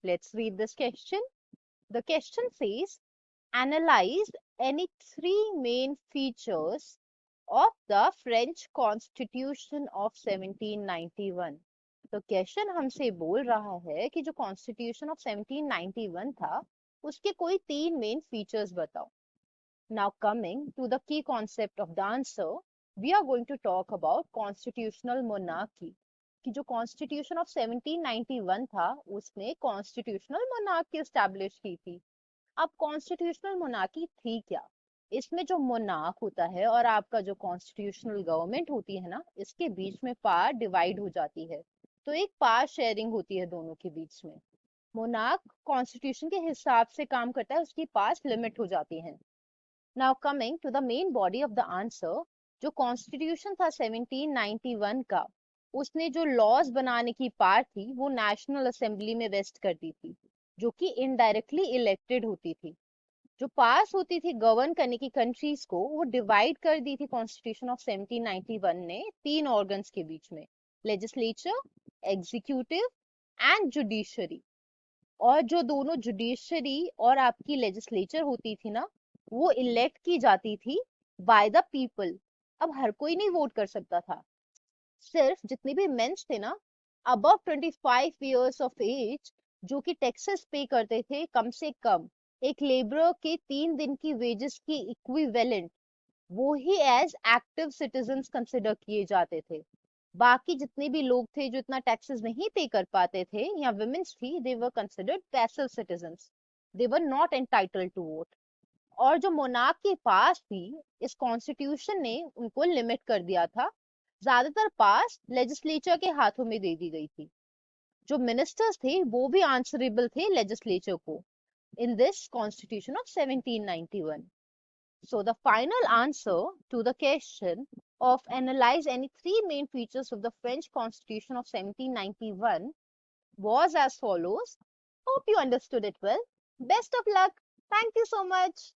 Let's read this question. The question says, analyze any three main features of the French Constitution of 1791. तो question हमसे बोल रहा है कि जो कॉन्स्टिट्यूशन ऑफ 1791 था उसके कोई तीन मेन फीचर्स बताओ. Now coming to the key concept of the answer, we are going to talk about constitutional monarchy. कि जो कॉन्स्टिट्यूशन ऑफ 1791 था उसने कॉन्स्टिट्यूशनल मोनार्की एस्टैब्लिश की थी. अब कॉन्स्टिट्यूशनल मोनार्की थी क्या? इसमें जो मोनार्क होता है और आपका जो कॉन्स्टिट्यूशनल गवर्नमेंट होती है ना, इसके बीच में पावर डिवाइड हो जाती है. तो एक पावर शेयरिंग होती है दोनों के बीच में. मोनार्क कॉन्स्टिट्यूशन के हिसाब से काम करता है, उसकी पावर्स लिमिट हो जाती हैं. Now coming to the main body of the answer, जो कॉन्स्टिट्यूशन था 1791 का, उसने जो लॉज बनाने की पावर थी वो नेशनल असेंबली में वेस्ट करती थी, जो कि इनडायरेक्टली इलेक्टेड होती थी. जो पास होती थी गवर्न करने की कंट्रीज को, वो डिवाइड कर दी थी कॉन्स्टिट्यूशन ऑफ 1791 ने तीन ऑर्गन्स के बीच में: लेजिस्लेचर, एग्जीक्यूटिव एंड जुडिशरी. और जो दोनों जुडिशरी और आपकी लेजिस्लेचर होती थी ना, वो इलेक्ट की जाती थी बाय द पीपल. अब हर कोई नहीं वोट कर सकता था. सिर्फ जितने भी मेंस थे ना अबव 25 इयर्स ऑफ एज, जो कि टैक्सेस पे करते थे कम से कम एक लेबरर के 3 दिन की वेजेस की इक्विवेलेंट, वो ही एज एक्टिव सिटीजन्स कंसिडर किए जाते थे. बाकी जितने भी लोग थे जो इतना टैक्सेस नहीं पे कर पाते थे या विमेन्स थी, they were considered passive citizens. They were not entitled to vote. और जो मोनार्क के पास थी, इस कॉन्स्टिट्यूशन ने उनको लिमिट कर दिया था. ज्यादातर पास लेजिस्लेचर के हाथों में दे दी गई थी. जो मिनिस्टर्स थे वो भी आंसरेबल थे लेजिस्लेचर को in this constitution of 1791. So the final answer to the question of analyze any three main features of the French constitution of 1791 was as follows. Hope you understood it well. Best of luck. Thank you so much.